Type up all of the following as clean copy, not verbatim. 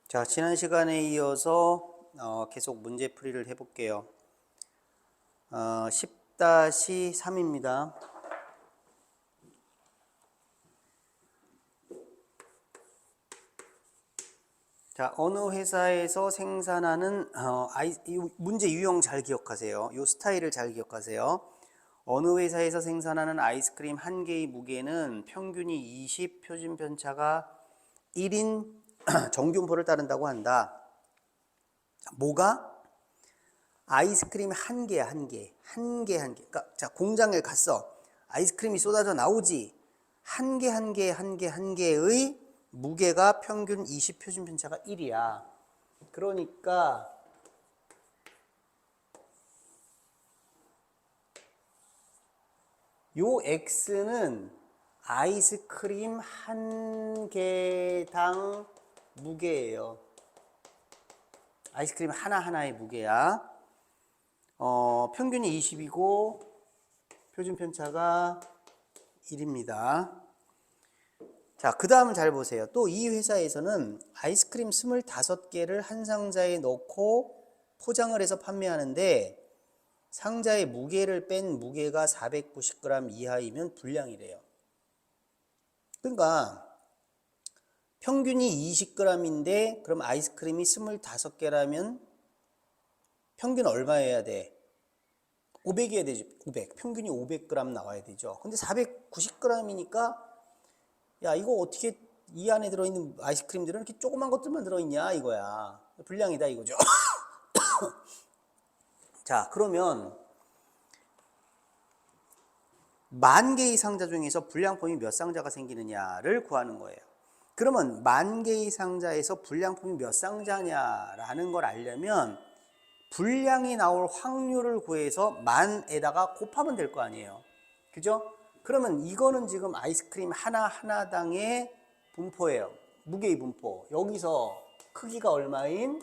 자, 지난 시간에 이어서 계속 문제풀이를 해볼게요. 10-3입니다. 자, 어느 회사에서 생산하는 이 문제 유형 잘 기억하세요. 이 스타일을 잘 기억하세요. 어느 회사에서 생산하는 아이스크림 한 개의 무게는 평균이 20, 표준 편차가 1인 정균포를 따른다고 한다. 뭐가? 아이스크림 한 개야, 한 개. 그러니까 자, 공장에 갔어. 아이스크림이 쏟아져 나오지. 한 개의 무게가 평균 20, 표준 편차가 1이야. 그러니까 요 X는 아이스크림 한 개당 무게예요. 아이스크림 하나하나의 무게야. 평균이 20이고 표준 편차가 1입니다. 자, 그 다음 잘 보세요. 또 이 회사에서는 아이스크림 25개를 한 상자에 넣고 포장을 해서 판매하는데 상자의 무게를 뺀 무게가 490g 이하이면 불량이래요. 그러니까 평균이 20g인데 그럼 아이스크림이 25개라면 평균 얼마여야 돼? 500이어야 되지. 500. 평균이 500g 나와야 되죠. 근데 490g이니까 야, 이거 어떻게 이 안에 들어있는 아이스크림들은 이렇게 조그만 것들만 들어있냐 이거야. 불량이다 이거죠. 자, 그러면 10,000개의 상자 중에서 불량품이 몇 상자가 생기느냐를 구하는 거예요. 그러면 10,000개의 상자에서 불량품이 몇 상자냐라는 걸 알려면 불량이 나올 확률을 구해서 10,000에다가 곱하면 될 거 아니에요. 그죠? 그러면 이거는 지금 아이스크림 하나하나당의 분포예요. 무게의 분포. 여기서 크기가 얼마인?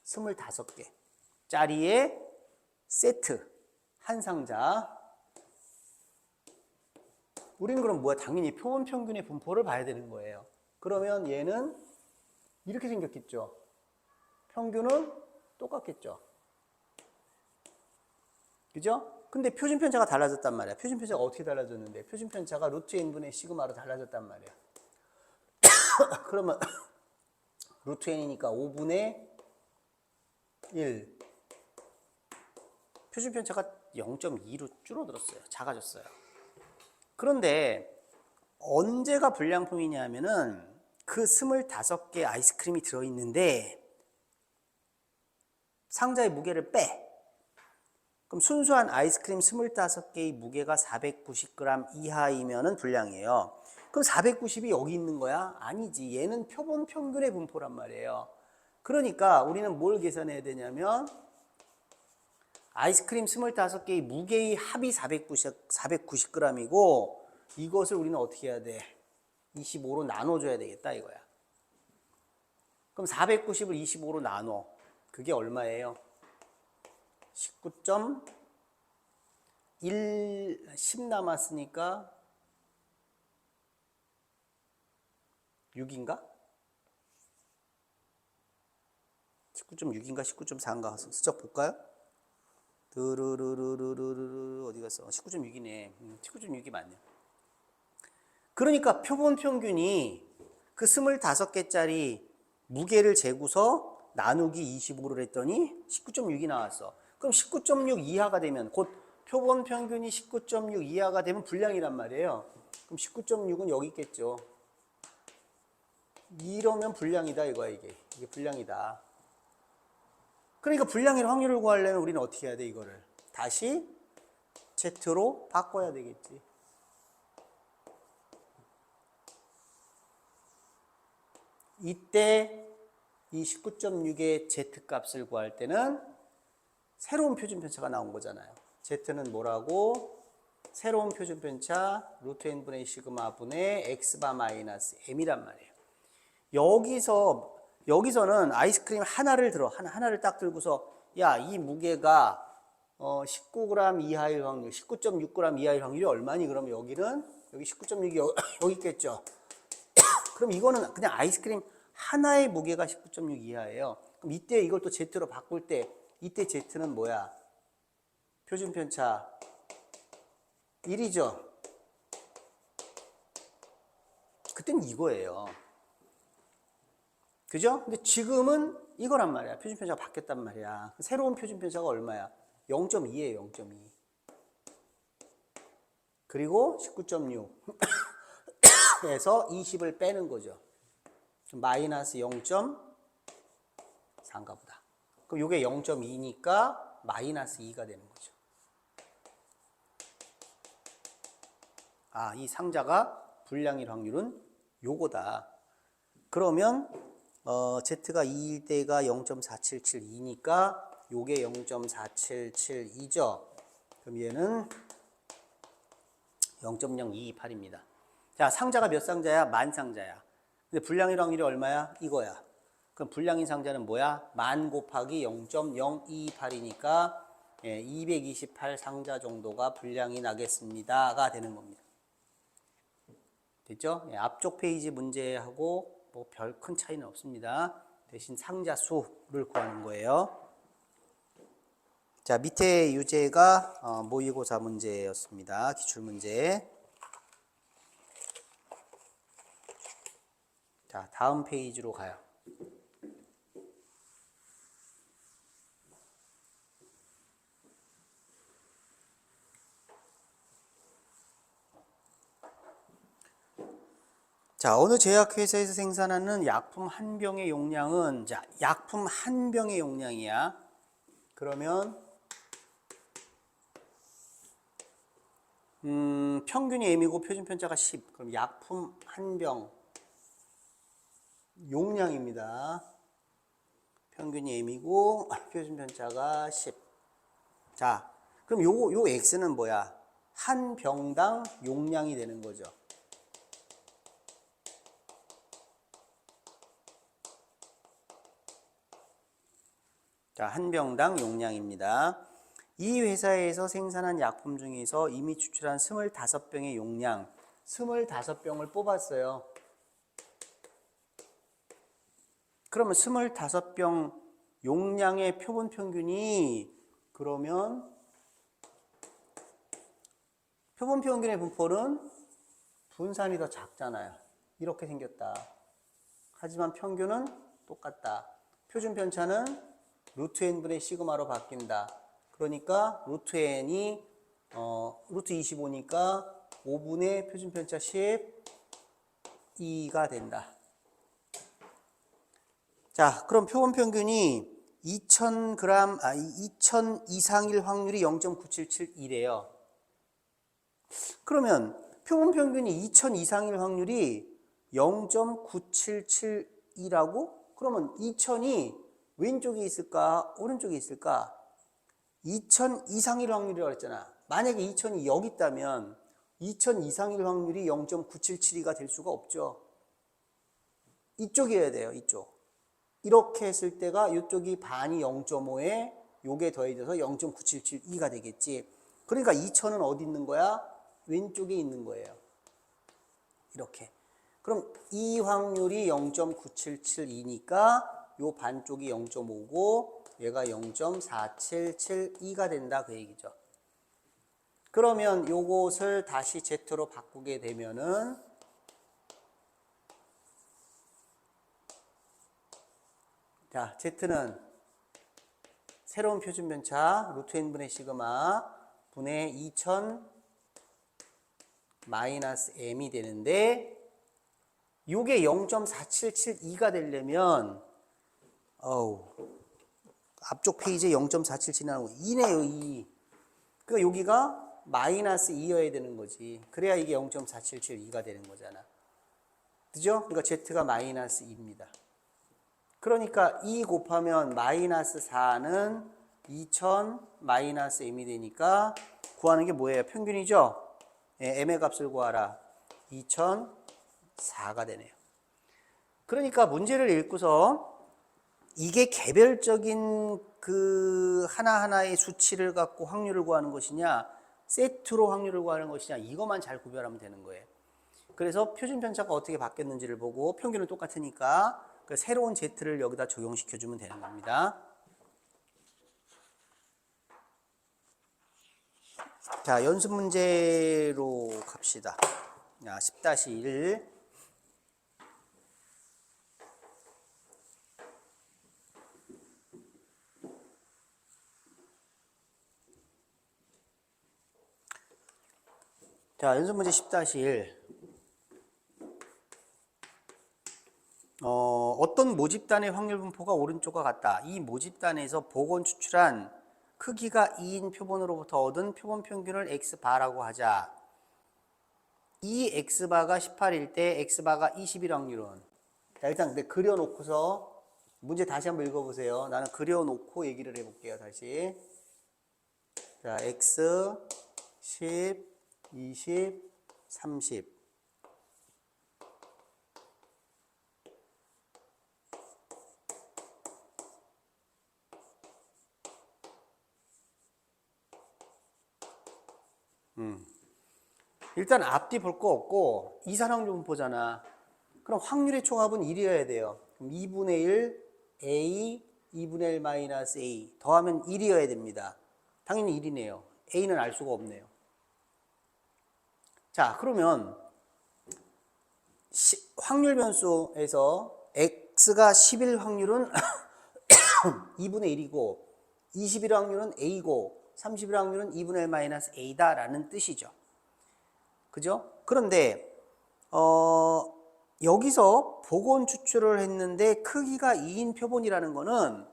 25개 짜리의 세트 한 상자. 우리는 그럼 뭐야? 당연히 표본 평균의 분포를 봐야 되는 거예요. 그러면 얘는 이렇게 생겼겠죠. 평균은 똑같겠죠. 그죠? 근데 표준 편차가 달라졌단 말이야. 표준 편차가 어떻게 달라졌는데? 표준 편차가 루트 n분의 시그마로 달라졌단 말이야. 그러면 루트 n이니까 5분의 1. 표준 편차가 0.2로 줄어들었어요. 작아졌어요. 그런데 언제가 불량품이냐 하면은 그 25개 아이스크림이 들어있는데 상자의 무게를 빼. 그럼 순수한 아이스크림 25개의 무게가 490g 이하이면은 불량이에요. 그럼 490이 여기 있는 거야? 아니지. 얘는 표본 평균의 분포란 말이에요. 그러니까 우리는 뭘 계산해야 되냐면 아이스크림 25개의 무게의 합이 490g이고 이것을 우리는 어떻게 해야 돼? 25로 나눠줘야 되겠다 이거야. 그럼 490을 25로 나눠. 그게 얼마예요? 19.1, 10 남았으니까 6인가? 19.6인가 19.4인가 슬쩍 볼까요? 드르르르르르르 어디 갔어? 19.6이네. 19.6이 맞네. 그러니까 표본 평균이 그 25개짜리 무게를 재고서 나누기 25를 했더니 19.6이 나왔어. 그럼 19.6 이하가 되면 곧 표본 평균이 19.6 이하가 되면 불량이란 말이에요. 그럼 19.6은 여기 있겠죠. 이러면 불량이다 이거야 이게 불량이다. 그러니까 불량일 확률을 구하려면 우리는 어떻게 해야 돼 이거를? 다시 Z로 바꿔야 되겠지. 이때 이 19.6의 Z값을 구할 때는 새로운 표준 편차가 나온 거잖아요. Z는 뭐라고? 새로운 표준 편차 루트 n분의 시그마 분의 x바 마이너스 m이란 말이에요. 여기서는 아이스크림 하나를 딱 들고서 야, 이 무게가 19g 이하일 확률, 19.6g 이하일 확률이 얼마니? 그러면 여기 19.6이 여기 있겠죠. 그럼 이거는 그냥 아이스크림 하나의 무게가 19.6 이하예요. 그럼 이때 이걸 또 Z로 바꿀 때 이때 Z는 뭐야? 표준 편차 1이죠. 그땐 이거예요. 그죠? 근데 지금은 이거란 말이야. 표준 편차가 바뀌었단 말이야. 새로운 표준 편차가 얼마야? 0.2예요. 0.2. 그리고 19.6에서 20을 빼는 거죠. 마이너스 0.4인가 보다. 그럼 이게 0.2니까 마이너스 2가 되는 거죠. 아, 이 상자가 불량일 확률은 요거다. 그러면 Z가 2일 때가 0.4772니까 요게 0.4772죠. 그럼 얘는 0.0228입니다. 자, 상자가 몇 상자야? 만 상자야. 근데 불량일 확률이 얼마야? 이거야. 그럼 불량인 상자는 뭐야? 만 곱하기 0.028이니까 228 상자 정도가 불량이 나겠습니다가 되는 겁니다. 됐죠? 앞쪽 페이지 문제하고 뭐 별 큰 차이는 없습니다. 대신 상자 수를 구하는 거예요. 자, 밑에 유제가 모의고사 문제였습니다. 기출문제. 자, 다음 페이지로 가요. 자, 어느 제약회사에서 생산하는 약품 한 병의 용량은, 자, 약품 한 병의 용량이야. 그러면 평균이 M이고 표준 편차가 10. 그럼 약품 한 병 용량입니다. 평균이 M이고 표준 편차가 10. 자, 그럼 요 X는 뭐야? 한 병당 용량이 되는 거죠. 자, 한 병당 용량입니다. 이 회사에서 생산한 약품 중에서 이미 추출한 25병의 용량, 25병을 뽑았어요. 그러면 25병 용량의 표본 평균이 그러면 표본 평균의 분포는 분산이 더 작잖아요. 이렇게 생겼다. 하지만 평균은 똑같다. 표준 편차는 루트 n분의 시그마로 바뀐다. 그러니까 루트 n이 루트 25니까 5분의 표준 편차 12가 된다. 자, 그럼 표본 평균이 2000g, 2000 이상일 확률이 0.9771이래요. 그러면 표본 평균이 2000 이상일 확률이 0.9772라고? 그러면 2000이 왼쪽에 있을까? 오른쪽에 있을까? 2000 이상일 확률이라고 했잖아. 만약에 2000이 여기 있다면 2000 이상일 확률이 0.9772가 될 수가 없죠. 이쪽이어야 돼요. 이쪽. 이렇게 했을 때가 이쪽이 반이 0.5에 요게 더해져서 0.9772가 되겠지. 그러니까 2000은 어디 있는 거야? 왼쪽에 있는 거예요. 이렇게. 그럼 이 확률이 0.9772니까 요 반쪽이 0.5고 얘가 0.4772가 된다 그 얘기죠. 그러면 요것을 다시 Z로 바꾸게 되면은 자, Z는 새로운 표준 편차 루트 n분의 시그마 분의 2000 마이너스 m이 되는데 요게 0.4772가 되려면 앞쪽 페이지에 0.4772 나오고 2네요, 2. 그러니까 여기가 마이너스 2여야 되는 거지. 그래야 이게 0.4772가 되는 거잖아. 그죠? 그러니까 Z가 마이너스 2입니다. 그러니까 2 곱하면 마이너스 4는 2000 마이너스 m이 되니까 구하는 게 뭐예요? 평균이죠? 예, m의 값을 구하라. 2004가 되네요. 그러니까 문제를 읽고서 이게 개별적인 그 하나하나의 수치를 갖고 확률을 구하는 것이냐, 세트로 확률을 구하는 것이냐, 이것만 잘 구별하면 되는 거예요. 그래서 표준 편차가 어떻게 바뀌었는지를 보고 평균은 똑같으니까 그 새로운 Z를 여기다 적용시켜주면 되는 겁니다. 자, 연습 문제로 갑시다. 10-1. 자, 연습 문제 10-1. 어떤 모집단의 확률 분포가 오른쪽과 같다. 이 모집단에서 복원 추출한 크기가 2인 표본으로부터 얻은 표본 평균을 X바라고 하자. 이 X바가 18일 때 X바가 20일 확률은? 자, 일단 근데 그려놓고서 문제 다시 한번 읽어보세요. 나는 그려놓고 얘기를 해볼게요. 다시. 자, X, 10, 20, 30. 일단 앞뒤 볼 거 없고 이산확률 분포잖아. 그럼 확률의 총합은 1이어야 돼요. 그럼 2분의 1 A, 2분의 1 마이너스 A 더하면 1이어야 됩니다. 당연히 1이네요. A는 알 수가 없네요. 자, 그러면 확률 변수에서 X가 10일 확률은 2분의 1이고 20일 확률은 A고 30일 확률은 2분의 1 마이너스 A다라는 뜻이죠. 그죠? 그런데 여기서 복원 추출을 했는데 크기가 2인 표본이라는 거는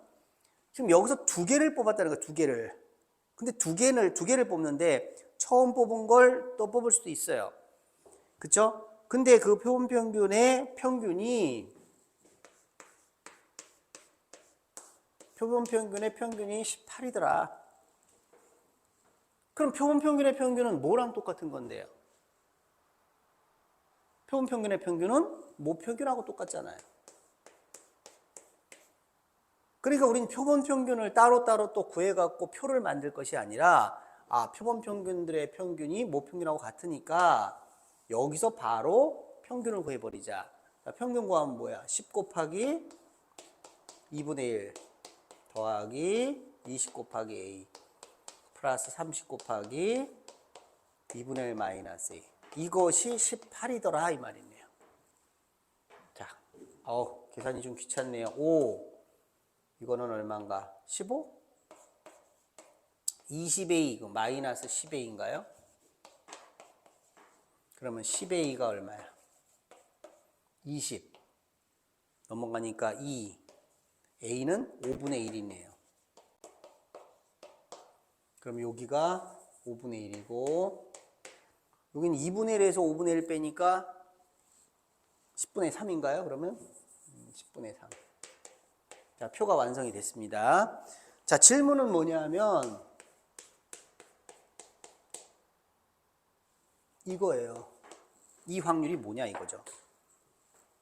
지금 여기서 두 개를 뽑았다는 거야, 두 개를. 근데 두 개를 뽑는데 처음 뽑은 걸 또 뽑을 수도 있어요. 그쵸? 근데 그 표본 평균의 평균이 18이더라. 그럼 표본 평균의 평균은 뭐랑 똑같은 건데요? 표본 평균의 평균은 모평균하고 똑같잖아요. 그러니까 우린 표본 평균을 따로따로 또 구해갖고 표를 만들 것이 아니라 표본 평균들의 평균이 모평균하고 같으니까 여기서 바로 평균을 구해버리자. 평균 구하면 뭐야? 10 곱하기 2분의 1 더하기 20 곱하기 A 플러스 30 곱하기 2분의 1 마이너스 A. 이것이 18이더라 이 말이네요. 자, 계산이 좀 귀찮네요. 5 이거는 얼마인가? 15? 20A 마이너스 10A인가요? 그러면 10A가 얼마야? 20 넘어가니까 2 A는 5분의 1이네요. 그럼 여기가 5분의 1이고 여기는 2분의 1에서 5분의 1 빼니까 10분의 3인가요? 그러면 10분의 3. 자, 표가 완성이 됐습니다. 자, 질문은 뭐냐면 이거예요. 이 확률이 뭐냐 이거죠.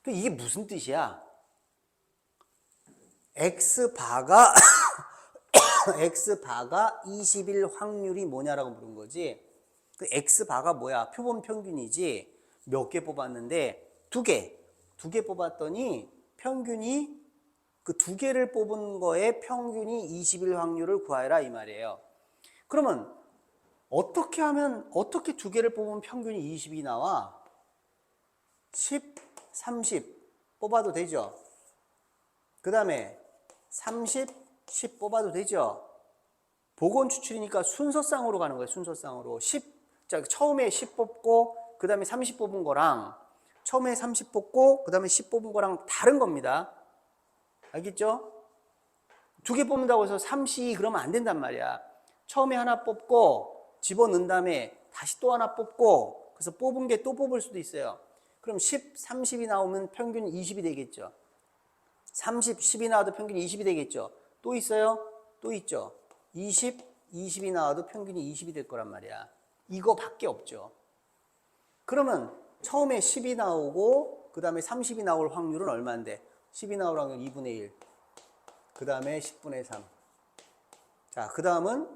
이게 무슨 뜻이야? X바가 X바가 20일 확률이 뭐냐라고 물은 거지. 그 X바가 뭐야? 표본 평균이지. 몇 개 뽑았는데 두 개 뽑았더니 평균이 그 두 개를 뽑은 거에 평균이 20일 확률을 구하라 이 말이에요. 그러면 어떻게 두 개를 뽑으면 평균이 20이 나와? 10, 30 뽑아도 되죠. 그 다음에 30, 10 뽑아도 되죠. 복원 추출이니까 순서상으로 가는 거예요. 순서상으로 10, 자, 처음에 10 뽑고 그 다음에 30 뽑은 거랑 처음에 30 뽑고 그 다음에 10 뽑은 거랑 다른 겁니다. 알겠죠? 두 개 뽑는다고 해서 30 그러면 안 된단 말이야. 처음에 하나 뽑고 집어넣은 다음에 다시 또 하나 뽑고 그래서 뽑은 게 또 뽑을 수도 있어요. 그럼 10, 30이 나오면 평균 20이 되겠죠. 30, 10이 나와도 평균이 20이 되겠죠. 또 있어요? 또 있죠. 20, 20이 나와도 평균이 20이 될 거란 말이야. 이거밖에 없죠. 그러면 처음에 10이 나오고 그 다음에 30이 나올 확률은 얼마인데? 10이 나올 확률 2분의 1. 그 다음에 10분의 3. 자, 그 다음은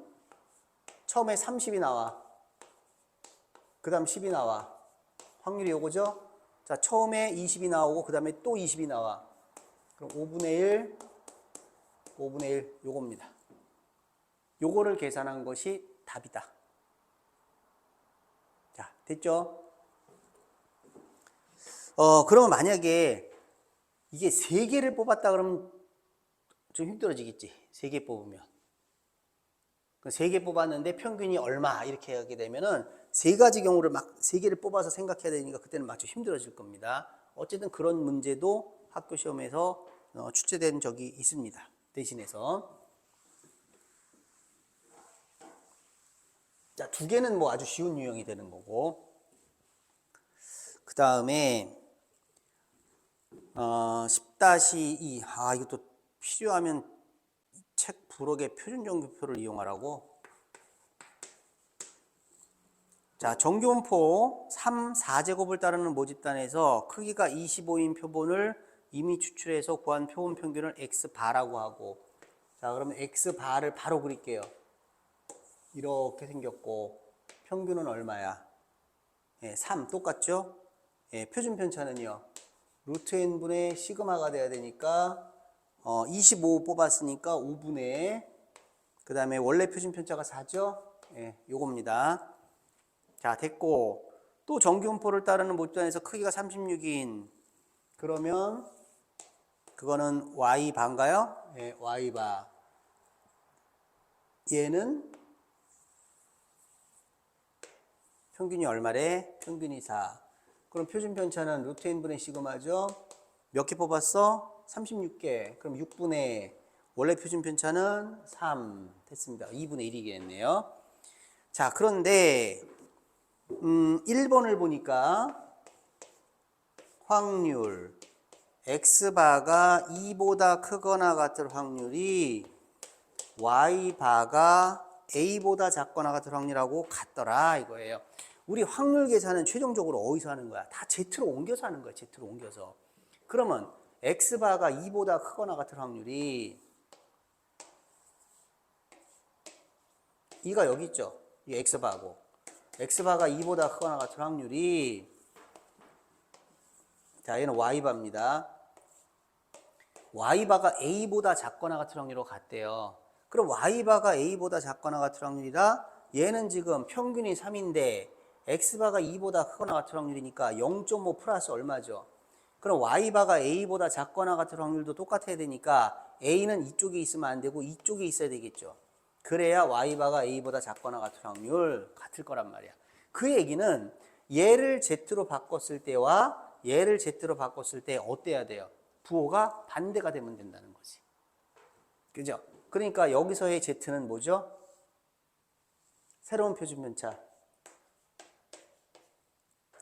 처음에 30이 나와. 그 다음 10이 나와. 확률이 요거죠? 자, 처음에 20이 나오고 그 다음에 또 20이 나와. 그럼 5분의 1 요겁니다. 요거를 계산한 것이 답이다. 자, 됐죠? 그러면 만약에 이게 3개를 뽑았다 그러면 좀 힘들어지겠지. 3개 뽑으면. 3개 뽑았는데 평균이 얼마 이렇게 하게 되면은 3가지 경우를 막 3개를 뽑아서 생각해야 되니까 그때는 막 좀 힘들어질 겁니다. 어쨌든 그런 문제도 학교 시험에서 출제된 적이 있습니다. 대신해서. 자, 2개는 뭐 아주 쉬운 유형이 되는 거고. 그 다음에 10-2. 이것도 필요하면 책 부록의 표준정규표를 이용하라고. 자, 정규분포 3, 4제곱을 따르는 모집단에서 크기가 25인 표본을 이미 추출해서 구한 표본 평균을 X바라고 하고. 자, 그러면 X바를 바로 그릴게요. 이렇게 생겼고 평균은 얼마야? 3 똑같죠? 표준 편차는요. 루트 n분의 시그마가 돼야 되니까 25 뽑았으니까 5분의 그 다음에 원래 표준 편차가 4죠? 요겁니다. 자, 됐고 또 정규분포를 따르는 모집단에서 크기가 36인 그러면 그거는 Y바인가요? Y바. 얘는 평균이 얼마래? 평균이 4. 그럼 표준 편차는 루트 n분의 시그마죠? 몇 개 뽑았어? 36개. 그럼 6분의 원래 표준 편차는 3 됐습니다. 2분의 1이겠네요. 자, 그런데 1번을 보니까 확률 X바가 2보다 크거나 같을 확률이 Y바가 A보다 작거나 같을 확률하고 같더라 이거예요. 우리 확률 계산은 최종적으로 어디서 하는 거야? 다 Z로 옮겨서 하는 거야. Z로 옮겨서. 그러면 X바가 2보다 크거나 같을 확률이 2가 여기 있죠. 이 X바고. X바가 2보다 크거나 같을 확률이 자, 얘는 Y바입니다. Y바가 A보다 작거나 같을 확률로 같대요. 그럼 Y바가 A보다 작거나 같을 확률이라 얘는 지금 평균이 3인데 X바가 2보다 크거나 같을 확률이니까 0.5 플러스 얼마죠? 그럼 Y바가 A보다 작거나 같을 확률도 똑같아야 되니까 A는 이쪽에 있으면 안 되고 이쪽에 있어야 되겠죠. 그래야 Y바가 A보다 작거나 같을 확률 같을 거란 말이야. 그 얘기는 얘를 Z로 바꿨을 때와 얘를 Z로 바꿨을 때 어때야 돼요? 부호가 반대가 되면 된다는 거지. 그죠? 그러니까 여기서의 Z는 뭐죠? 새로운 표준편차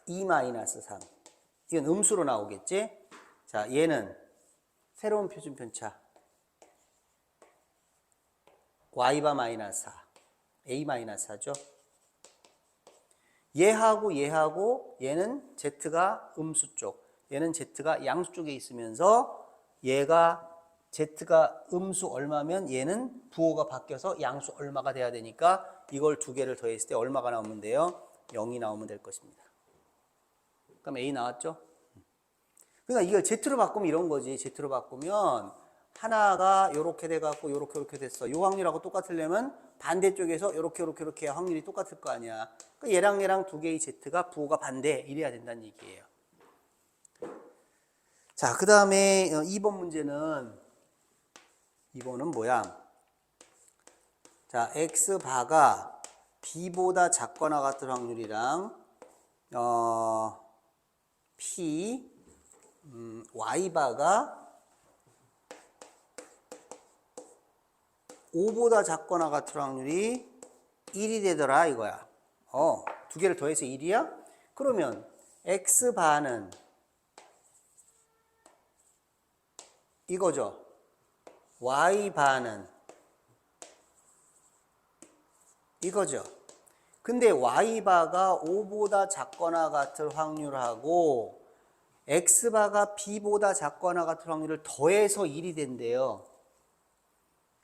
2-3. 이건 음수로 나오겠지? 자, 얘는 새로운 표준편차 Y바 마이너스 4, A 마이너스 4죠? 얘하고 얘는 Z가 음수 쪽, 얘는 Z가 양수 쪽에 있으면서 얘가 Z가 음수 얼마면 얘는 부호가 바뀌어서 양수 얼마가 돼야 되니까 이걸 2개를 더했을 때 얼마가 나오면 돼요? 0이 나오면 될 것입니다. 그럼 A 나왔죠? 그러니까 이걸 Z로 바꾸면 이런 거지. Z로 바꾸면 하나가 이렇게 돼갖고 이렇게 됐어. 이 확률하고 똑같으려면 반대쪽에서 이렇게 확률이 똑같을 거 아니야. 그러니까 얘랑 2개의 Z가 부호가 반대 이래야 된다는 얘기예요. 자, 그 다음에 2번 문제는 2번은 뭐야? 자, X바가 B보다 작거나 같을 확률이랑 P Y바가 5보다 작거나 같을 확률이 1이 되더라 이거야. 2개를 더해서 1이야? 그러면 X바는 이거죠. Y바는 이거죠. 근데 Y바가 5보다 작거나 같을 확률하고 X바가 B보다 작거나 같을 확률을 더해서 1이 된대요.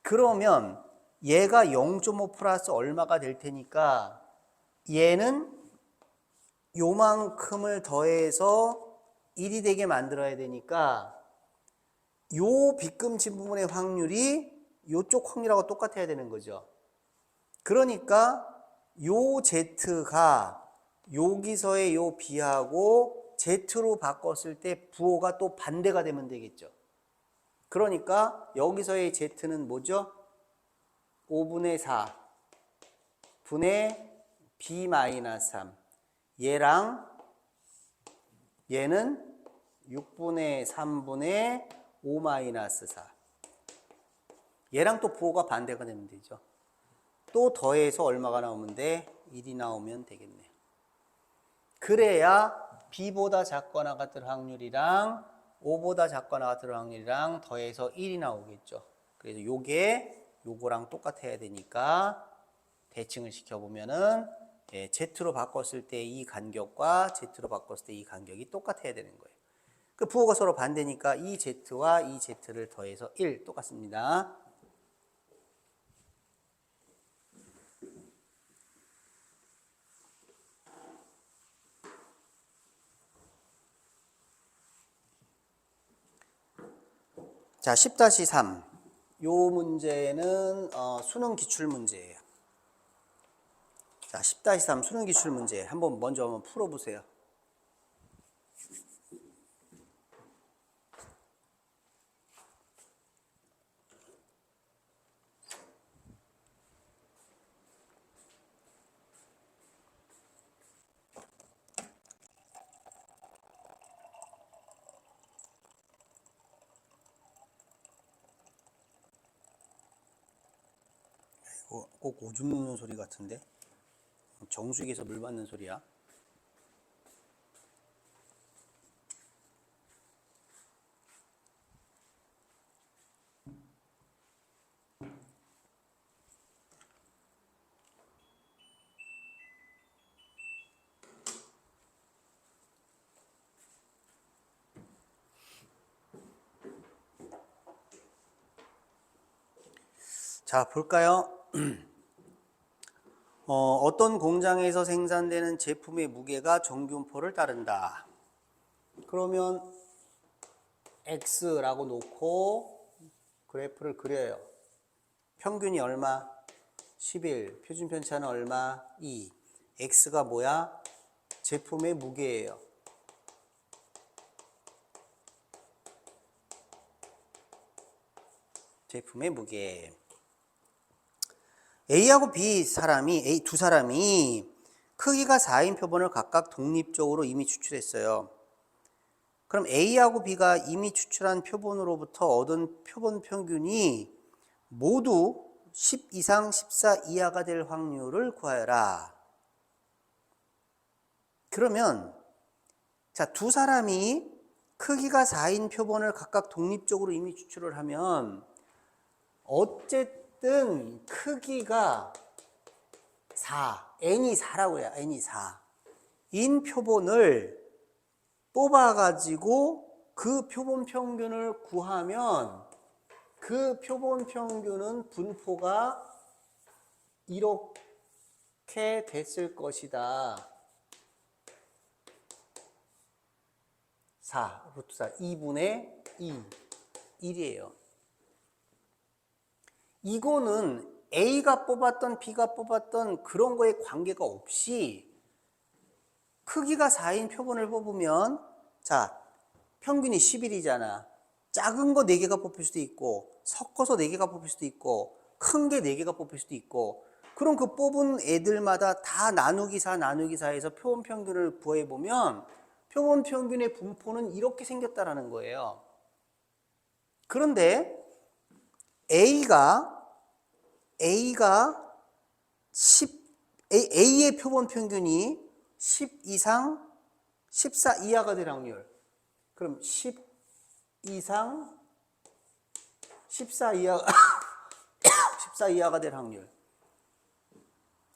그러면 얘가 0.5 플러스 얼마가 될 테니까 얘는 요만큼을 더해서 1이 되게 만들어야 되니까 요 빗금치 부분의 확률이 요쪽 확률하고 똑같아야 되는 거죠. 그러니까 요 Z가 여기서의 요 B하고 Z로 바꿨을 때 부호가 또 반대가 되면 되겠죠. 그러니까 여기서의 Z는 뭐죠? 5분의 4 분의 B-3. 얘랑 얘는 6분의 3분의 5-4. 얘랑 또 부호가 반대가 되면 되죠. 또 더해서 얼마가 나오면 돼? 1이 나오면 되겠네요. 그래야 B보다 작거나 같을 확률이랑 5보다 작거나 같을 확률이랑 더해서 1이 나오겠죠. 그래서 요거랑 똑같아야 되니까 대칭을 시켜보면은 Z로 바꿨을 때 이 간격과 Z로 바꿨을 때 이 간격이 똑같아야 되는 거예요. 그 부호가 서로 반대니까 이 Z와 이 Z를 더해서 1 똑같습니다. 자, 10-3. 요 문제는 수능 기출 문제예요. 자, 10-3 수능 기출 문제 먼저 한번 풀어보세요. 꼭 오줌 누는 소리 같은데? 정수기에서 물 받는 소리야. 자, 볼까요? 어떤 공장에서 생산되는 제품의 무게가 정균포를 따른다. 그러면 X라고 놓고 그래프를 그려요. 평균이 얼마? 11. 표준 편차는 얼마? 2. X가 뭐야? 제품의 무게예요. 제품의 무게. A하고 B 두 사람이 크기가 4인 표본을 각각 독립적으로 이미 추출했어요. 그럼 A하고 B가 이미 추출한 표본으로부터 얻은 표본 평균이 모두 10 이상 14 이하가 될 확률을 구하여라. 그러면 자, 두 사람이 크기가 4인 표본을 각각 독립적으로 이미 추출을 하면 어쨌든 크기가 4, n이 4라고 해요. n이 4. 인 표본을 뽑아가지고 그 표본 평균을 구하면 그 표본 평균은 분포가 이렇게 됐을 것이다. 4, 루트 4, 2분의 2, 1이에요. 이거는 A가 뽑았던 B가 뽑았던 그런 거에 관계가 없이 크기가 4인 표본을 뽑으면 자, 평균이 11이잖아. 작은 거 4개가 뽑힐 수도 있고 섞어서 4개가 뽑힐 수도 있고 큰 게 4개가 뽑힐 수도 있고 그럼 그 뽑은 애들마다 다 나누기 4 나누기 4에서 표본 평균을 구해보면 표본 평균의 분포는 이렇게 생겼다라는 거예요. 그런데 A가 10A의 표본 평균이 10 이상 14 이하가 될 확률. 그럼 10 이상 14 이하 14 이하가 될 확률.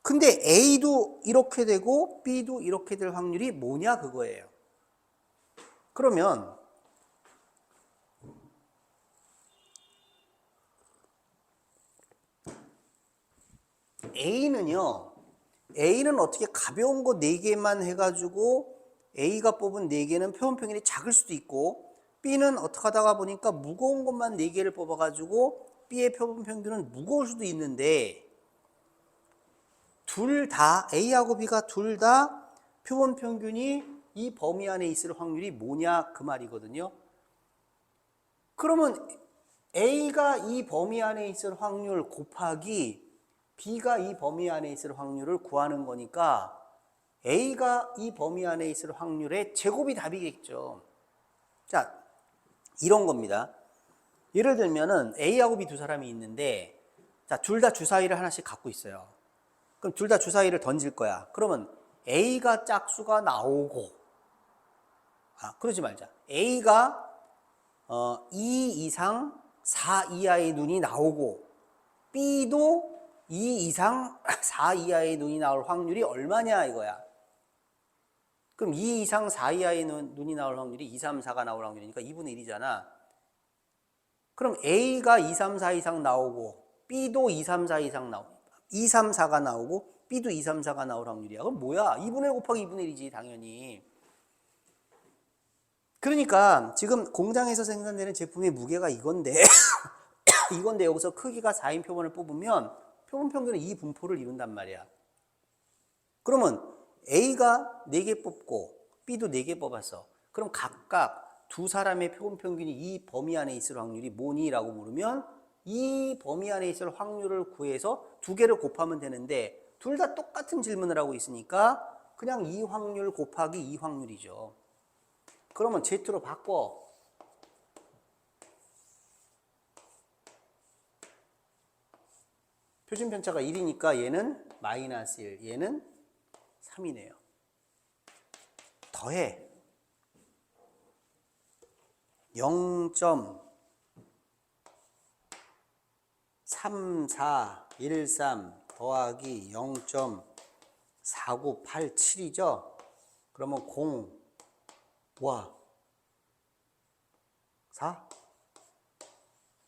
근데 A도 이렇게 되고 B도 이렇게 될 확률이 뭐냐 그거예요. 그러면 A는요 A는 어떻게 가벼운 거 4개만 해가지고 A가 뽑은 4개는 표본평균이 작을 수도 있고 B는 어떻게 하다가 보니까 무거운 것만 4개를 뽑아가지고 B의 표본평균은 무거울 수도 있는데 둘 다 A하고 B가 둘 다 표본평균이 이 범위 안에 있을 확률이 뭐냐 그 말이거든요. 그러면 A가 이 범위 안에 있을 확률 곱하기 B가 이 범위 안에 있을 확률을 구하는 거니까 A가 이 범위 안에 있을 확률의 제곱이 답이겠죠. 자, 이런 겁니다. 예를 들면은 A하고 B 두 사람이 있는데 자, 둘 다 주사위를 하나씩 갖고 있어요. 그럼 둘 다 주사위를 던질 거야. 그러면 A가 짝수가 나오고 그러지 말자. A가 2 이상 4 이하의 눈이 나오고 B도 2 이상 4 이하의 눈이 나올 확률이 얼마냐 이거야. 그럼 2 이상 4 이하의 눈이 나올 확률이 2, 3, 4가 나올 확률이니까 2분의 1이잖아. 그럼 A가 2, 3, 4 이상 나오고 B도 2, 3, 4 이상 나오고 2, 3, 4가 나오고 B도 2, 3, 4가 나올 확률이야. 그럼 뭐야? 2분의 1 곱하기 2분의 1이지 당연히. 그러니까 지금 공장에서 생산되는 제품의 무게가 이건데 이건데 여기서 크기가 4인 표본을 뽑으면 표본 평균은 이 분포를 이룬단 말이야. 그러면 A가 4개 뽑고 B도 4개 뽑았어. 그럼 각각 두 사람의 표본 평균이 이 범위 안에 있을 확률이 뭐니? 라고 물으면 이 범위 안에 있을 확률을 구해서 두 개를 곱하면 되는데 둘 다 똑같은 질문을 하고 있으니까 그냥 이 확률 곱하기 이 확률이죠. 그러면 Z로 바꿔. 표준 편차가 1이니까 얘는 마이너스 1, 얘는 3이네요. 더해 0.3413 더하기 0.4987이죠. 그러면 0 와 4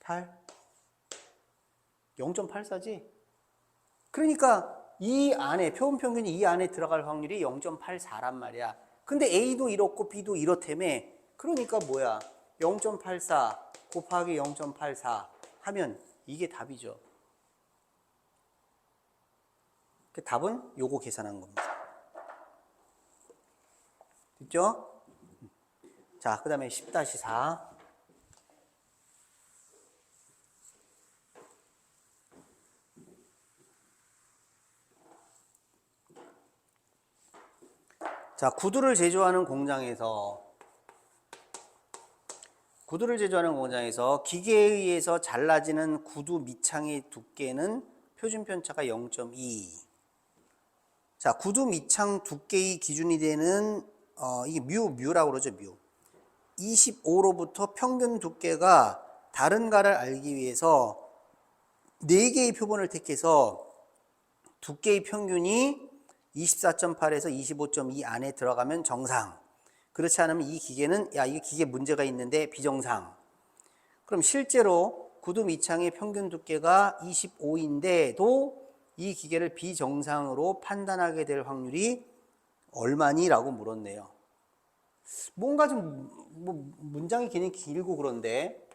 8 0.84지. 그러니까 이 안에 표본 평균이 이 안에 들어갈 확률이 0.84란 말이야. 근데 A도 이렇고 B도 이렇다며. 그러니까 뭐야? 0.84 곱하기 0.84 하면 이게 답이죠. 그 답은 요거 계산한 겁니다. 됐죠? 자, 그 다음에 10-4. 자, 구두를 제조하는 공장에서 기계에 의해서 잘라지는 구두 밑창의 두께는 표준 편차가 0.2. 자, 구두 밑창 두께의 기준이 되는 이게 뮤라고 그러죠, 뮤. 25로부터 평균 두께가 다른가를 알기 위해서 4개의 표본을 택해서 두께의 평균이 24.8에서 25.2 안에 들어가면 정상. 그렇지 않으면 이 기계는 이게 기계 문제가 있는데 비정상. 그럼 실제로 구두 밑창의 평균 두께가 25인데도 이 기계를 비정상으로 판단하게 될 확률이 얼마니? 라고 물었네요. 뭔가 좀 문장이 길고 그런데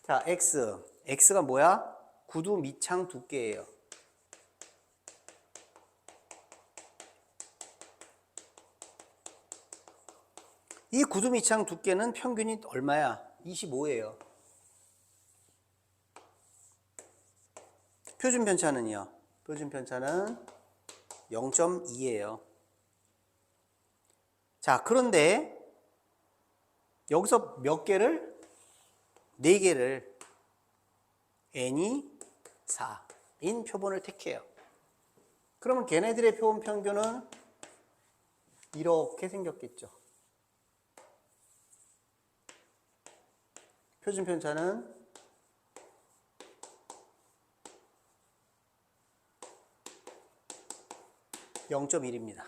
자, X가 뭐야? 구두 밑창 두께예요. 이 구두 밑창 두께는 평균이 얼마야? 25예요. 표준 편차는요? 표준 편차는 0.2예요. 자, 그런데 여기서 몇 개를? 4개를 n이 4인 표본을 택해요. 그러면 걔네들의 표본 평균은 이렇게 생겼겠죠. 표준 편차는 0.1입니다.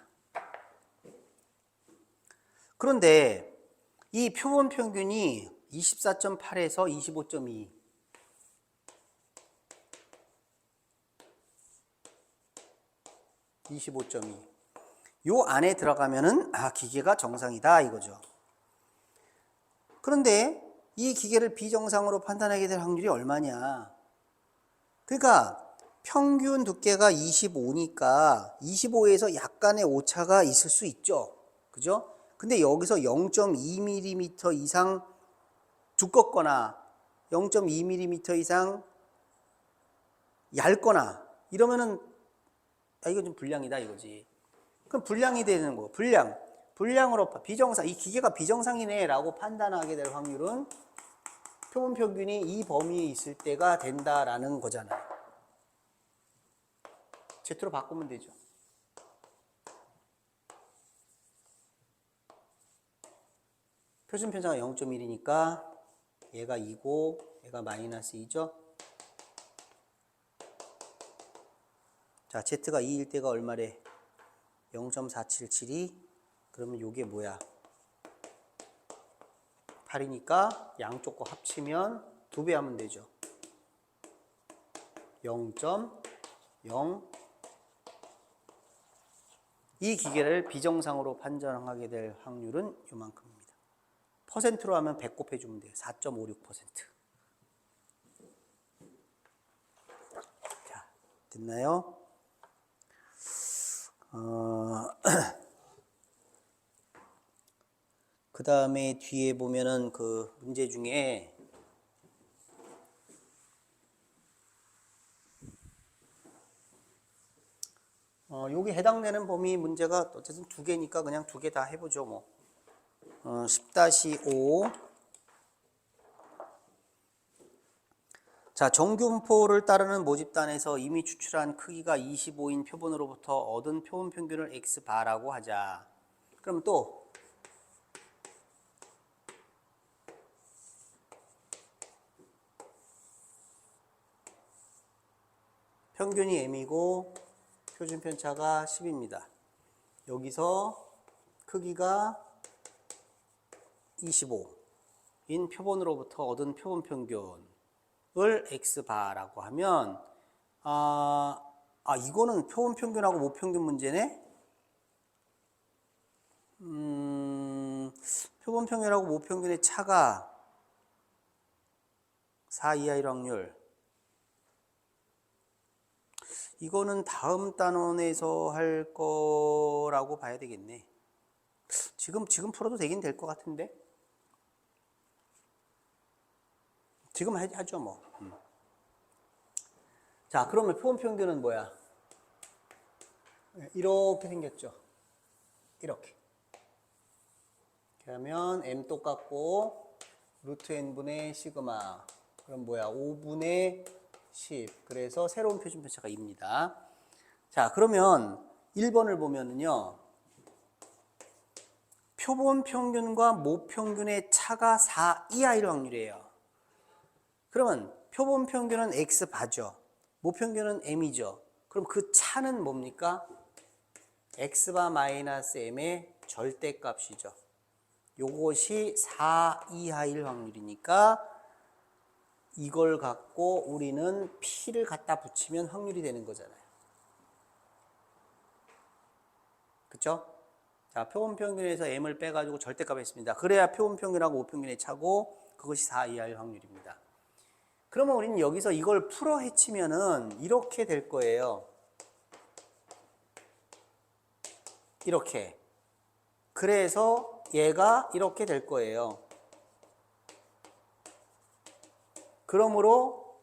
그런데 이 표본 평균이 24.8에서 25.2. 25.2. 요 안에 들어가면은 기계가 정상이다 이거죠. 그런데 이 기계를 비정상으로 판단하게 될 확률이 얼마냐? 그러니까 평균 두께가 25니까 25에서 약간의 오차가 있을 수 있죠. 그죠? 근데 여기서 0.2mm 이상 두껍거나 0.2mm 이상 얇거나 이러면은 이거 좀 불량이다 이거지. 그럼 불량이 되는 거. 불량으로 비정상, 이 기계가 비정상이네라고 판단하게 될 확률은 표본 평균이 이 범위에 있을 때가 된다라는 거잖아요. Z로 바꾸면 되죠. 표준 편차가 0.1이니까 얘가 2고 얘가 마이너스 2죠. 자, Z가 2일 때가 얼마래? 0.477이 그러면 요게 뭐야? 8이니까 양쪽 거 합치면 2배 하면 되죠. 0.0. 이 기계를 비정상으로 판정하게 될 확률은 요만큼입니다. 퍼센트로 하면 100 곱해주면 돼요. 4.56%. 자, 됐나요? 그 다음에 뒤에 보면은 그 문제 중에 여기 해당되는 범위 문제가 어쨌든 두 개니까 그냥 두 개 다 해보죠 뭐. 10-5. 자, 정규분포를 따르는 모집단에서 이미 추출한 크기가 25인 표본으로부터 얻은 표본 평균을 X바라고 하자. 그럼 또 평균이 M이고 표준 편차가 10입니다. 여기서 크기가 25인 표본으로부터 얻은 표본 평균을 X바라고 하면 이거는 표본 평균하고 모평균 문제네? 표본 평균하고 모평균의 차가 4 이하일 확률. 이거는 다음 단원에서 할 거라고 봐야 되겠네. 지금 풀어도 되긴 될 것 같은데. 지금 하죠 뭐. 자, 그러면 표본 평균은 뭐야? 이렇게 생겼죠. 이렇게 하면 m 똑같고 루트 n분의 시그마. 그럼 뭐야? 5분의 10. 그래서 새로운 표준 편차가 2입니다. 자, 그러면 1번을 보면은요. 표본 평균과 모평균의 차가 4 이하일 확률이에요. 그러면 표본 평균은 X바죠. 모평균은 M이죠. 그럼 그 차는 뭡니까? X바 마이너스 M의 절대값이죠. 요것이 4 이하일 확률이니까 이걸 갖고 우리는 P를 갖다 붙이면 확률이 되는 거잖아요. 그쵸? 자, 표본 평균에서 M을 빼가지고 절대값 했습니다. 그래야 표본 평균하고 모평균의 차고 그것이 4 이하일 확률입니다. 그러면 우리는 여기서 이걸 풀어 헤치면은 이렇게 될 거예요. 이렇게. 그래서 얘가 이렇게 될 거예요. 그러므로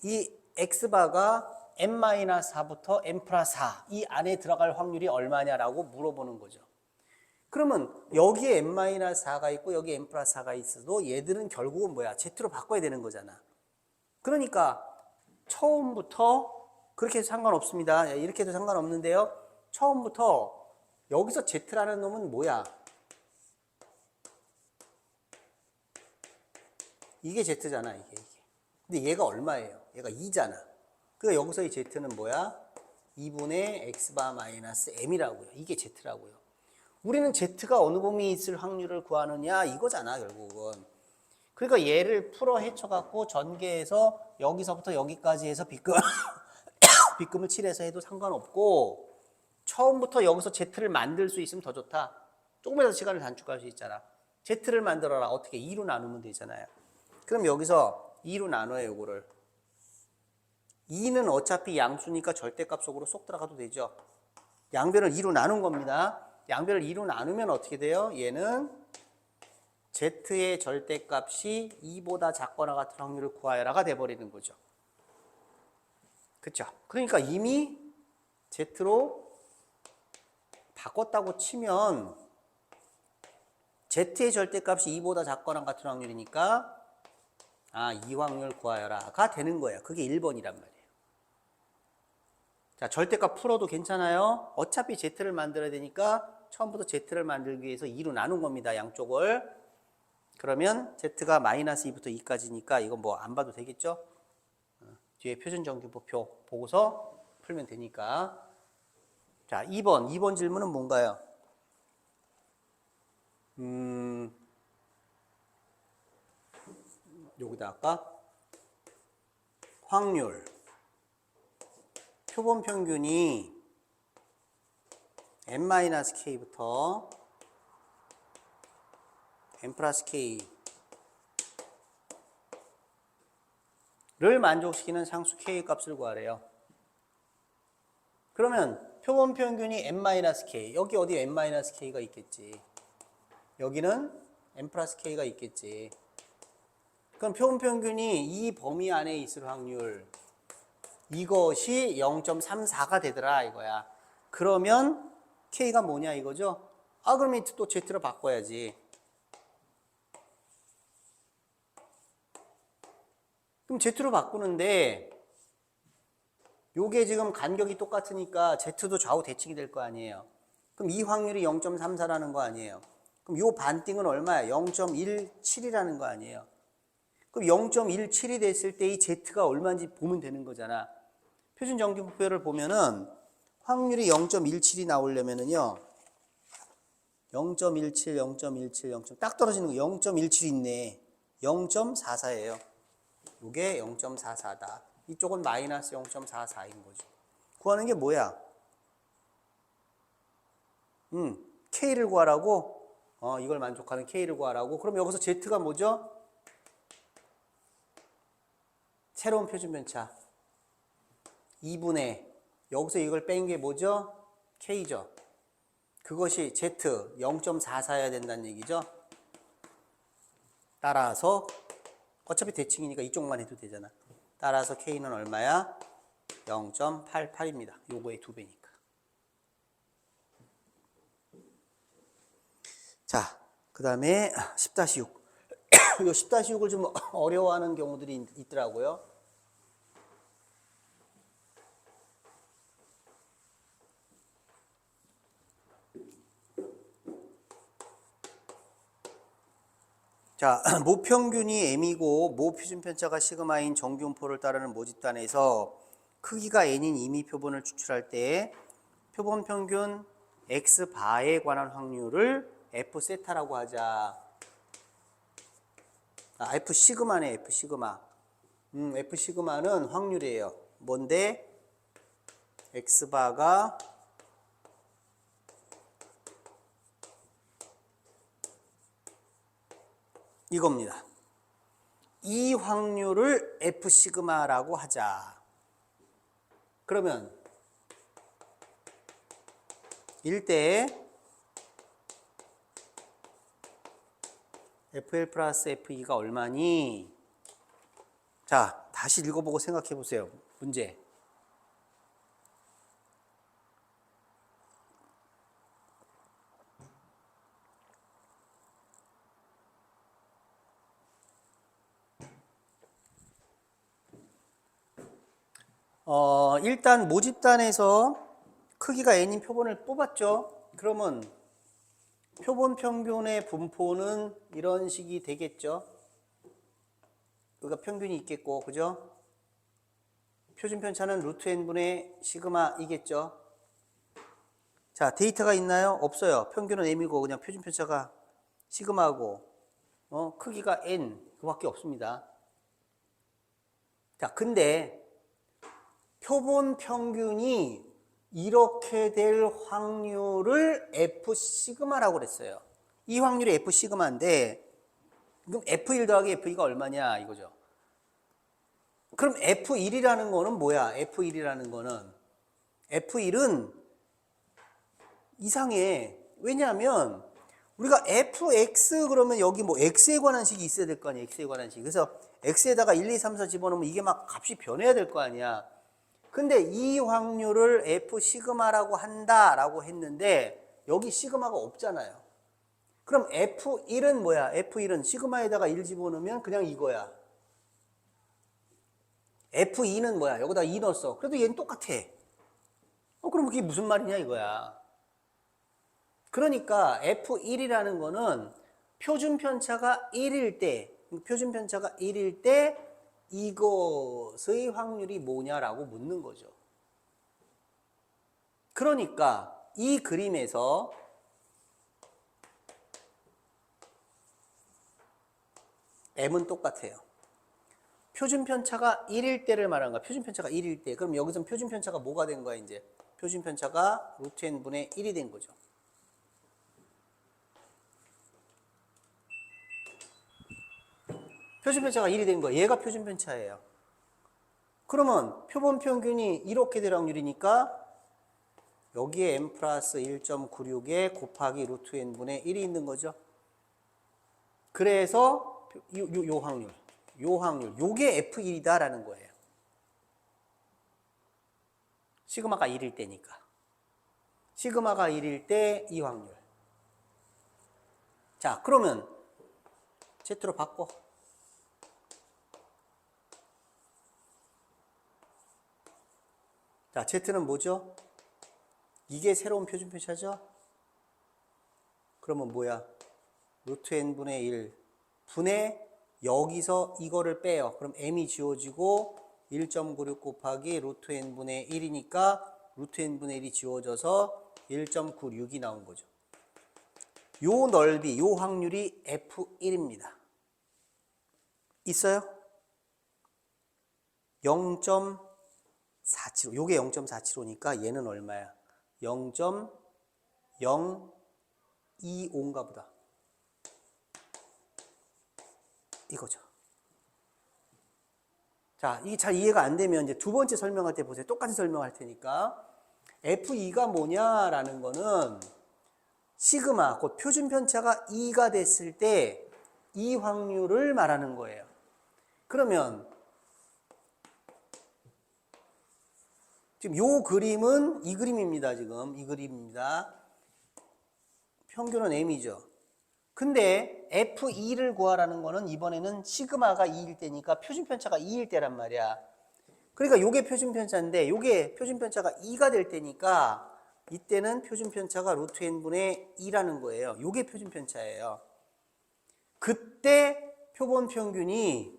이 X바가 M-4부터 M 플러스 4 이 안에 들어갈 확률이 얼마냐라고 물어보는 거죠. 그러면 여기에 M-4가 있고 여기에 M 플러스 4가 있어도 얘들은 결국은 뭐야? Z로 바꿔야 되는 거잖아. 그러니까 처음부터 그렇게 해도 상관없습니다. 이렇게 해도 상관없는데요. 처음부터 여기서 Z라는 놈은 뭐야? 이게 Z잖아, 이게. 근데 얘가 얼마예요? 얘가 2잖아. 그러니까 여기서 이 Z는 뭐야? 2분의 X바 마이너스 M이라고요. 이게 Z라고요. 우리는 Z가 어느 범위에 있을 확률을 구하느냐 이거잖아, 결국은. 그러니까 얘를 풀어 헤쳐갖고 전개해서 여기서부터 여기까지 해서 빗금을 칠해서 해도 상관없고 처음부터 여기서 Z를 만들 수 있으면 더 좋다. 조금이라도 시간을 단축할 수 있잖아. Z를 만들어라. 어떻게 2로 나누면 되잖아요. 그럼 여기서 2로 나눠요, 요거를. 2는 어차피 양수니까 절대값 속으로 쏙 들어가도 되죠. 양변을 2로 나눈 겁니다. 양변을 2로 나누면 어떻게 돼요? 얘는 Z의 절대값이 2보다 작거나 같은 확률을 구하여라가 돼버리는 거죠. 그쵸? 그러니까 이미 Z로 바꿨다고 치면 Z의 절대값이 2보다 작거나 같은 확률이니까 이 확률 구하여라가 되는 거예요. 그게 1번이란 말이에요. 자, 절대값 풀어도 괜찮아요. 어차피 Z를 만들어야 되니까 처음부터 Z를 만들기 위해서 2로 나눈 겁니다. 양쪽을. 그러면 Z가 마이너스 2부터 2까지니까 이건 뭐 안 봐도 되겠죠? 뒤에 표준정규표표 보고서 풀면 되니까. 자, 2번 질문은 뭔가요? 여기다 아까 확률 표본 평균이 n-k부터 n 플러스 k를 만족시키는 상수 k 값을 구하래요. 그러면 표본 평균이 n-k, 여기 어디 n-k가 있겠지. 여기는 n 플러스 k가 있겠지. 그럼 표본 평균이 이 범위 안에 있을 확률, 이것이 0.34가 되더라 이거야. 그러면 k가 뭐냐 이거죠? 그럼 또 z로 바꿔야지. 그럼 z로 바꾸는데 요게 지금 간격이 똑같으니까 z도 좌우 대칭이 될 거 아니에요. 그럼 이 확률이 0.34라는 거 아니에요. 그럼 요 반띵은 얼마야? 0.17이라는 거 아니에요. 그럼 0.17이 됐을 때 이 z가 얼마인지 보면 되는 거잖아. 표준 정규부표를 보면은 확률이 0.17이 나오려면은요. 0.17, 0.17, 0. 딱 떨어지는 거 0.17 있네. 0.44예요. 이게 0.44다. 이쪽은 마이너스 0.44인 거죠. 구하는 게 뭐야? K를 구하라고? 이걸 만족하는 K를 구하라고? 그럼 여기서 Z가 뭐죠? 새로운 표준 편차. 2분의 여기서 이걸 뺀 게 뭐죠? K죠. 그것이 Z 0.44여야 된다는 얘기죠. 따라서 어차피 대칭이니까 이쪽만 해도 되잖아. 따라서 K는 얼마야? 0.88입니다. 요거의 2배니까. 자, 그 다음에 10-6. 요 10-6을 좀 어려워하는 경우들이 있더라고요. 자, 모평균이 m이고 모표준편차가 시그마인 정규분포를 따르는 모집단에서 크기가 n인 임의 표본을 추출할 때 표본 평균 x바에 관한 확률을 f 세타라고 하자. f 시그마네, f 시그마. f 시그마는 확률이에요. 뭔데? x바가 이겁니다. 이 확률을 f 시그마라고 하자. 그러면 1대 F1 플러스 F2가 얼마니? 자, 다시 읽어보고 생각해 보세요. 문제. 일단 모집단에서 크기가 n인 표본을 뽑았죠. 그러면 표본 평균의 분포는 이런 식이 되겠죠. 그러니까 평균이 있겠고, 그죠? 표준 편차는 루트 n분의 시그마이겠죠. 자, 데이터가 있나요? 없어요. 평균은 m이고 그냥 표준 편차가 시그마고, 크기가 n 그밖에 없습니다. 자, 근데 표본 평균이 이렇게 될 확률을 F 시그마라고 그랬어요. 이 확률이 F 시그마인데 그럼 F1 더하기 F2가 얼마냐 이거죠. 그럼 F1이라는 거는 뭐야? F1이라는 거는 F1은 이상해. 왜냐하면 우리가 fx 그러면 여기 뭐 x에 관한 식이 있어야 될 거 아니야. x에 관한 식. 그래서 x에다가 1, 2, 3, 4 집어넣으면 이게 막 값이 변해야 될 거 아니야. 근데 이 확률을 f 시그마라고 한다라고 했는데 여기 시그마가 없잖아요. 그럼 f1은 뭐야? f1은 시그마에다가 1 집어넣으면 그냥 이거야. f2는 뭐야? 여기다 2 넣었어. 그래도 얘는 똑같아. 그럼 그게 무슨 말이냐 이거야. 그러니까 F1이라는 거는 표준 편차가 1일 때 이것의 확률이 뭐냐라고 묻는 거죠. 그러니까 이 그림에서 M은 똑같아요. 표준 편차가 1일 때를 말하는 거야. 표준 편차가 1일 때. 그럼 여기서 표준 편차가 뭐가 된 거야, 이제? 표준 편차가 루트 n분의 1이 된 거죠. 표준 편차가 1이 된 거예요. 얘가 표준 편차예요. 그러면 표본 평균이 이렇게 될 확률이니까 여기에 m 플러스 1.96에 곱하기 루트 n분의 1이 있는 거죠. 그래서 요 확률, 요게 F1이다라는 거예요. 시그마가 1일 때니까. 시그마가 1일 때 이 확률. 자, 그러면 Z로 바꿔. 자, Z는 뭐죠? 이게 새로운 표준 편차죠? 그러면 뭐야? 루트 n분의 1 분의 여기서 이거를 빼요. 그럼 m이 지워지고 1.96 곱하기 루트 n분의 1이니까 루트 n분의 1이 지워져서 1.96이 나온 거죠. 요 넓이, 요 확률이 F1입니다. 있어요? 0.475. 요게 0.475니까 얘는 얼마야? 0.025인가 보다. 이거죠. 자, 이게 잘 이해가 안 되면 이제 두 번째 설명할 때 보세요. 똑같이 설명할 테니까. F2가 뭐냐라는 거는 시그마, 곧 표준 편차가 2가 됐을 때 이 확률을 말하는 거예요. 그러면 지금 요 그림은 이 그림입니다. 지금 이 그림입니다. 평균은 m이죠. 근데 F2를 구하라는 거는 이번에는 시그마가 2일 때니까 표준 편차가 2일 때란 말이야. 그러니까 요게 표준 편차인데 요게 표준 편차가 2가 될 때니까 이때는 표준 편차가 루트 n분의 2라는 거예요. 요게 표준 편차예요. 그때 표본 평균이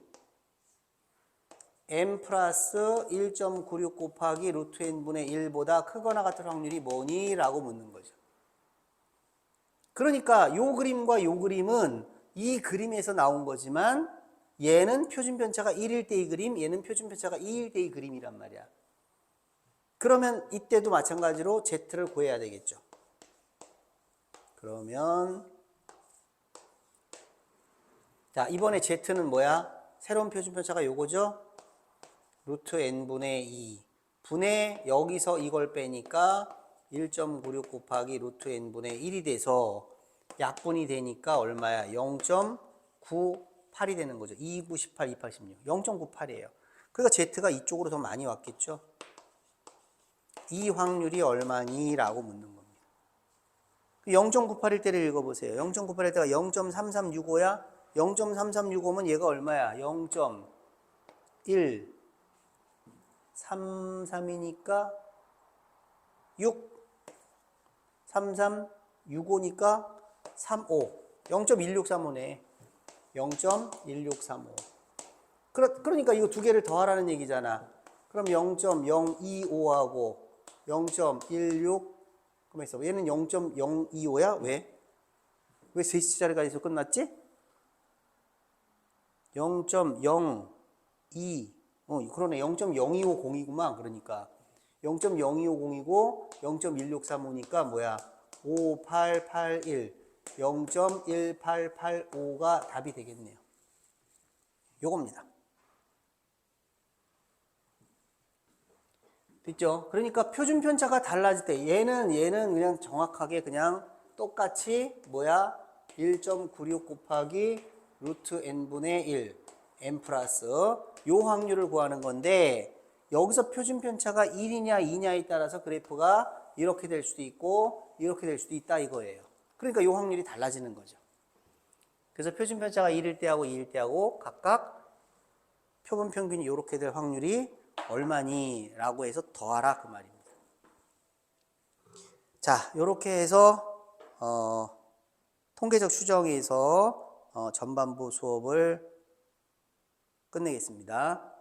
m 플러스 1.96 곱하기 루트 n분의 1보다 크거나 같은 확률이 뭐니? 라고 묻는 거죠. 그러니까 요 그림과 요 그림은 이 그림에서 나온 거지만 얘는 표준 편차가 1일 때의 그림, 얘는 표준 편차가 2일 때의 그림이란 말이야. 그러면 이때도 마찬가지로 Z를 구해야 되겠죠. 그러면 자, 이번에 Z는 뭐야? 새로운 표준 편차가 요거죠? 루트 n분의 2 분의 여기서 이걸 빼니까 1.96 곱하기 루트 n분의 1이 돼서 약분이 되니까 얼마야? 0.98이 되는 거죠. 2, 9, 18, 2, 8, 16. 0.98이에요. 그러니까 Z가 이쪽으로 더 많이 왔겠죠. 이 확률이 얼마니? 라고 묻는 겁니다. 0.98일 때를 읽어보세요. 0.98일 때가 0.3365야? 0.3365면 얘가 얼마야? 0.1 33이니까 6 33 65니까 35 0.1635네. 0.1635. 그러니까 이거 두 개를 더하라는 얘기잖아. 그럼 0.025하고 0.16 가만 있어. 얘는 0.025야? 왜? 왜 3자리가 있어 끝났지? 0.02 그러네. 0.0250이구만. 그러니까 0.0250이고 0.1635니까 뭐야? 5881, 0.1885가 답이 되겠네요. 요겁니다. 됐죠? 그러니까 표준 편차가 달라질 때 얘는 그냥 정확하게 그냥 똑같이 뭐야? 1.96 곱하기 루트 n분의 1 n 플러스 요 확률을 구하는 건데 여기서 표준 편차가 1이냐 2냐에 따라서 그래프가 이렇게 될 수도 있고 이렇게 될 수도 있다 이거예요. 그러니까 요 확률이 달라지는 거죠. 그래서 표준 편차가 1일 때하고 2일 때하고 각각 표본 평균이 이렇게 될 확률이 얼마니? 라고 해서 더하라 그 말입니다. 자, 이렇게 해서 통계적 추정에서 전반부 수업을 끝내겠습니다.